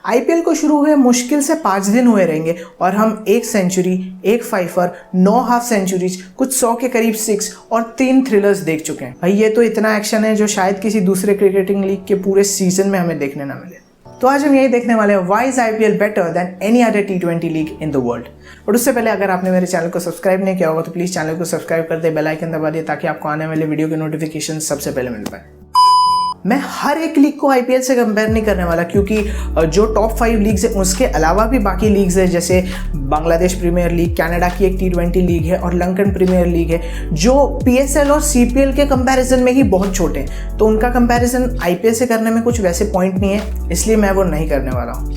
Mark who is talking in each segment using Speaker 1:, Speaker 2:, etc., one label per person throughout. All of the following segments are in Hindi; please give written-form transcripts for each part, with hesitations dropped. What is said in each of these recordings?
Speaker 1: आईपीएल को शुरू हुए मुश्किल से 5 दिन हुए रहेंगे और हम 1 सेंचुरी, 1 फाइफर, 9 हाफ सेंचुरीज, कुछ 100 के करीब 6 और 3 थ्रिलर्स देख चुके हैं। भाई ये तो इतना एक्शन है जो शायद किसी दूसरे क्रिकेटिंग लीग के पूरे सीजन में हमें देखने ना मिले। तो आज हम यही देखने वाले हैं, why is IPL better than any other T20 league in the world. और उससे पहले अगर आपने मेरे चैनल को सब्सक्राइब नहीं किया होगा तो प्लीज़ चैनल को सब्सक्राइब कर दे, बेल आइकन दबा दिए ताकि आपको आने वाले वीडियो के नोटिफिकेशन सबसे पहले मिल पाए। मैं हर एक लीग को आईपीएल से कंपेयर नहीं करने वाला, क्योंकि जो टॉप 5 लीग्स है उसके अलावा भी बाकी लीग्स है, जैसे बांग्लादेश प्रीमियर लीग, कनाडा की एक T20 लीग है और लंकन प्रीमियर लीग है, जो पीएसएल और सीपीएल के कंपैरिजन में ही बहुत छोटे हैं। तो उनका कंपैरिजन आईपीएल से करने में कुछ वैसे पॉइंट नहीं है, इसलिए मैं वो नहीं करने वाला हूँ।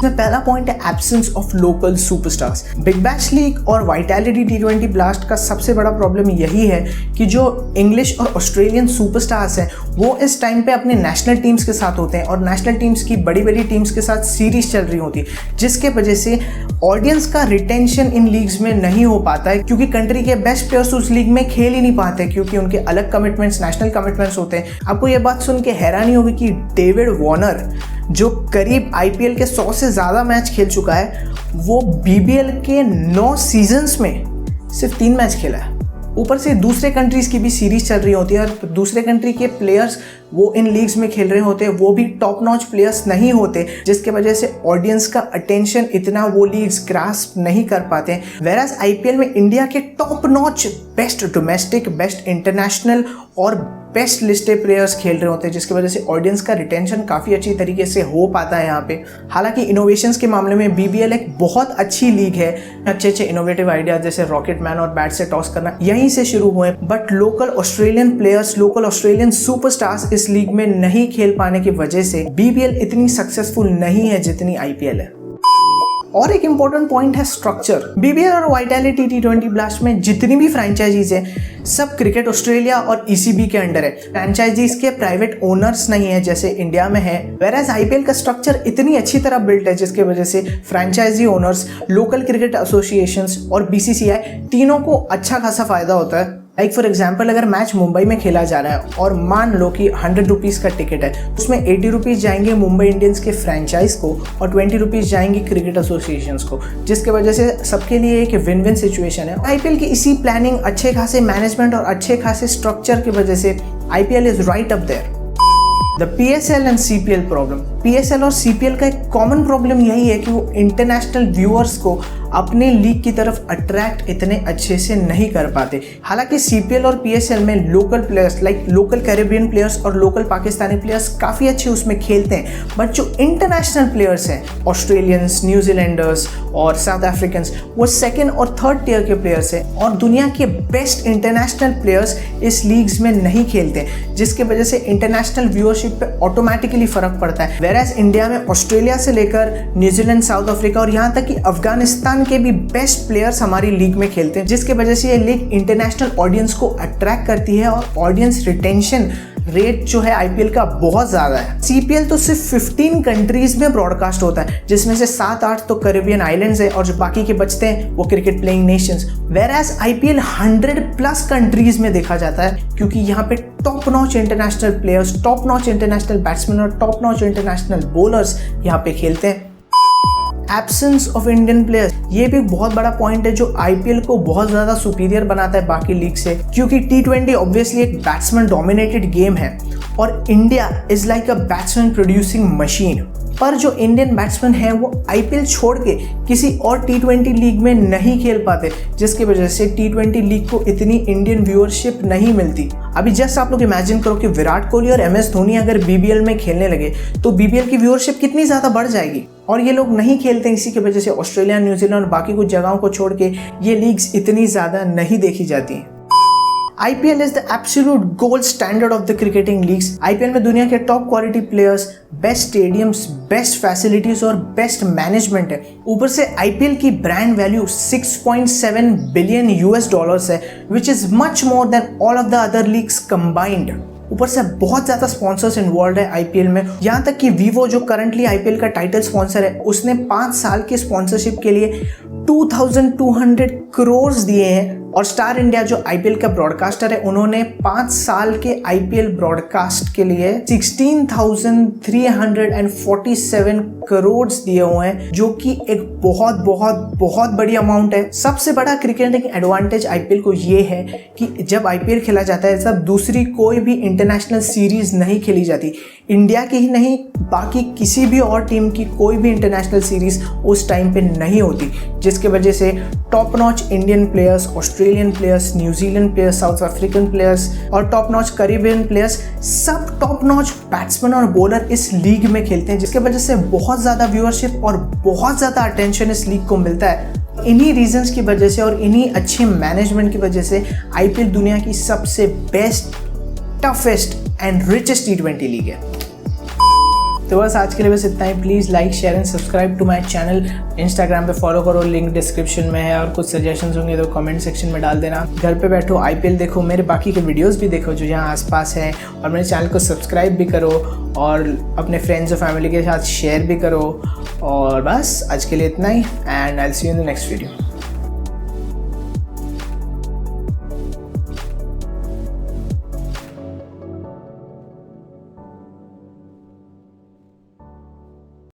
Speaker 1: पहला पॉइंट है absence of local superstars. Big bash league और वाइटैलिटी T20 ब्लास्ट का सबसे बड़ा प्रॉब्लम यही है कि जो इंग्लिश और ऑस्ट्रेलियन सुपरस्टार्स हैं वो इस टाइम पे अपने नेशनल टीम्स के साथ होते हैं और नेशनल टीम्स की बड़ी बड़ी टीम्स के साथ सीरीज चल रही होती है, जिसके वजह से ऑडियंस का रिटेंशन इन लीग्स में नहीं हो पाता है, क्योंकि कंट्री के बेस्ट प्लेयर्स उस लीग में खेल ही नहीं पाते क्योंकि उनके अलग कमिटमेंट्स, नेशनल कमिटमेंट्स होते हैं। आपको ये बात सुन के हैरानी होगी कि डेविड वार्नर, जो करीब आईपीएल के 100 से ज़्यादा मैच खेल चुका है, वो बीबीएल के 9 सीजन्स में सिर्फ 3 मैच खेला है। ऊपर से दूसरे कंट्रीज़ की भी सीरीज चल रही होती है और दूसरे कंट्री के प्लेयर्स वो इन लीग्स में खेल रहे होते हैं, वो भी टॉप नॉच प्लेयर्स नहीं होते, जिसके वजह से ऑडियंस का अटेंशन इतना वो लीग्स ग्रास्प नहीं कर पाते हैं। वेराज आईपीएल में इंडिया के top notch best domestic, best international और बेस्ट लिस्टेड प्लेयर्स खेल रहे होते हैं, जिसकी वजह से ऑडियंस का रिटेंशन काफ़ी अच्छी तरीके से हो पाता है यहाँ पे। हालांकि इनोवेशंस के मामले में बीबीएल एक बहुत अच्छी लीग है। अच्छे इनोवेटिव आइडियाज जैसे रॉकेट मैन और बैट से टॉस करना यहीं से शुरू हुए, but local Australian players, local Australian superstars इस लीग में नहीं खेल पाने की वजह से बीबीएल इतनी सक्सेसफुल नहीं है जितनी आईपीएल है। और एक इंपॉर्टेंट पॉइंट है स्ट्रक्चर। बीबीएल और वाइटैलिटी T20 ब्लास्ट में जितनी भी फ्रेंचाइजीज है सब क्रिकेट ऑस्ट्रेलिया और ईसीबी के अंडर है। फ्रेंचाइजीज के प्राइवेट ओनर्स नहीं है जैसे इंडिया में है। वेराज आईपीएल का स्ट्रक्चर इतनी अच्छी तरह बिल्ट है जिसके वजह से franchise owners, local cricket associations और बीसीसीआई तीनों को अच्छा खासा फायदा होता है। लाइक फॉर एग्जाम्पल, अगर मैच मुंबई में खेला जा रहा है और मान लो कि 100 रुपीज़ का टिकट है, उसमें 80 रुपीज़ जाएंगे मुंबई इंडियंस के फ्रेंचाइज को और 20 रुपीज़ जाएंगे क्रिकेट एसोसिएशंस को, जिसके वजह से सबके लिए एक विन विन सिचुएशन है। आईपीएल की इसी प्लानिंग, अच्छे खासे मैनेजमेंट और अच्छे खासे स्ट्रक्चर की वजह से IPL is right up there. The PSL and CPL problem. PSL और CPL का एक कॉमन प्रॉब्लम यही है कि वो इंटरनेशनल व्यूअर्स को अपने लीग की तरफ अट्रैक्ट इतने अच्छे से नहीं कर पाते। हालांकि CPL और PSL में local players, like local Caribbean players और लोकल पाकिस्तानी प्लेयर्स काफ़ी अच्छे उसमें खेलते हैं, बट जो इंटरनेशनल प्लेयर्स हैं, ऑस्ट्रेलियंस, न्यूजीलैंडर्स और साउथ अफ्रीकन्स, वो 2nd और 3rd टियर के प्लेयर्स हैं और दुनिया के बेस्ट इंटरनेशनल प्लेयर्स इस लीग्स में नहीं खेलते, जिसकी वजह से इंटरनेशनल व्यूअरशिप पे ऑटोमेटिकली फ़र्क पड़ता है। वेराज इंडिया में ऑस्ट्रेलिया से लेकर न्यूजीलैंड, साउथ अफ्रीका और यहाँ तक कि अफगानिस्तान के भी बेस्ट प्लेयर्स हमारी लीग में खेलते हैं, जिसके वजह से ये लीग इंटरनेशनल ऑडियंस को अट्रैक्ट करती है और ऑडियंस रिटेंशन रेट जो है आईपीएल का बहुत ज़्यादा है। सीपीएल तो सिर्फ 15 कंट्रीज में ब्रॉडकास्ट होता है, जिसमें से 7-8 तो कैरेबियन आइलैंड्स है और जो बाकी के बचते हैं वो cricket playing Nations. वेराज IPL 100+ countries में देखा जाता है, क्योंकि यहाँ पे top notch international players, top notch international batsman और टॉप नॉच इंटरनेशनल बॉलर्स यहाँ पे खेलते हैं। एब्सेंस ऑफ इंडियन प्लेयर्स, ये भी बहुत बड़ा पॉइंट है जो आईपीएल को बहुत ज़्यादा सुपीरियर बनाता है बाकी लीग से, क्योंकि T20 ऑब्वियसली एक बैट्समैन डोमिनेटेड गेम है और India is like a batsman producing machine. पर जो इंडियन बैट्समैन हैं वो आईपीएल छोड़ के किसी और T20 लीग में नहीं खेल पाते, जिसकी वजह से T20 लीग को इतनी इंडियन व्यूअरशिप नहीं मिलती। अभी जस्ट आप लोग इमेजिन करो कि विराट कोहली और MS धोनी अगर बीबीएल में खेलने लगे तो बीबीएल की व्यूअरशिप कितनी ज़्यादा बढ़ जाएगी, और ये लोग नहीं खेलते। इसी की वजह से ऑस्ट्रेलिया, न्यूजीलैंड और बाकी कुछ जगहों को छोड़ के ये लीग्स इतनी ज़्यादा नहीं देखी जाती हैं। IPL is the absolute gold standard of the cricketing leagues. IPL में दुनिया के top quality players, best stadiums, best facilities और बेस्ट मैनेजमेंट है। ऊपर से आईपीएल की ब्रांड वैल्यू $6.7 बिलियन है, which is much more than all of the other leagues combined. ऊपर से बहुत ज़्यादा स्पॉन्सर्स इन्वॉल्व है आईपीएल में, यहाँ तक कि वीवो जो करंटली आईपीएल का टाइटल स्पॉन्सर है, उसने 5 साल की स्पॉन्सरशिप के लिए 2200 करोड़ दिए हैं और स्टार इंडिया जो आईपीएल का ब्रॉडकास्टर है, उन्होंने 5 साल के आईपीएल ब्रॉडकास्ट के लिए 16,347 करोड़ दिए हुए हैं, जो कि एक बहुत बहुत बहुत बड़ी अमाउंट है। सबसे बड़ा क्रिकेटिंग एडवांटेज आईपीएल को ये है कि जब आईपीएल खेला जाता है तब दूसरी कोई भी इंटरनेशनल सीरीज नहीं खेली जाती। इंडिया की ही नहीं, बाकी किसी भी और टीम की कोई भी इंटरनेशनल सीरीज उस टाइम पे नहीं होती, जिसके वजह से top notch Indian players, Australian players, New Zealand players, south African players और टॉप नॉच कैरिबियन प्लेयर्स, सब टॉप नॉच बैट्समैन और बॉलर इस लीग में खेलते हैं, जिसके वजह से बहुत ज़्यादा व्यूअरशिप और बहुत ज़्यादा अटेंशन इस लीग को मिलता है। इन्हीं रीजंस की वजह से और इन्हीं अच्छे मैनेजमेंट की वजह से आईपीएल दुनिया की सबसे best, toughest and richest T20 league है। तो बस आज के लिए बस इतना ही। Please like, share and subscribe to my channel. Instagram पे फॉलो करो, लिंक डिस्क्रिप्शन में है, और कुछ सजेशंस होंगे तो कमेंट सेक्शन में डाल देना। घर पे बैठो, आईपीएल देखो, मेरे बाकी के वीडियोस भी देखो जो यहाँ आसपास हैं, और मेरे चैनल को सब्सक्राइब भी करो और अपने फ्रेंड्स और फैमिली के साथ शेयर भी करो। और बस आज के लिए इतना ही, and I will see you in the next video.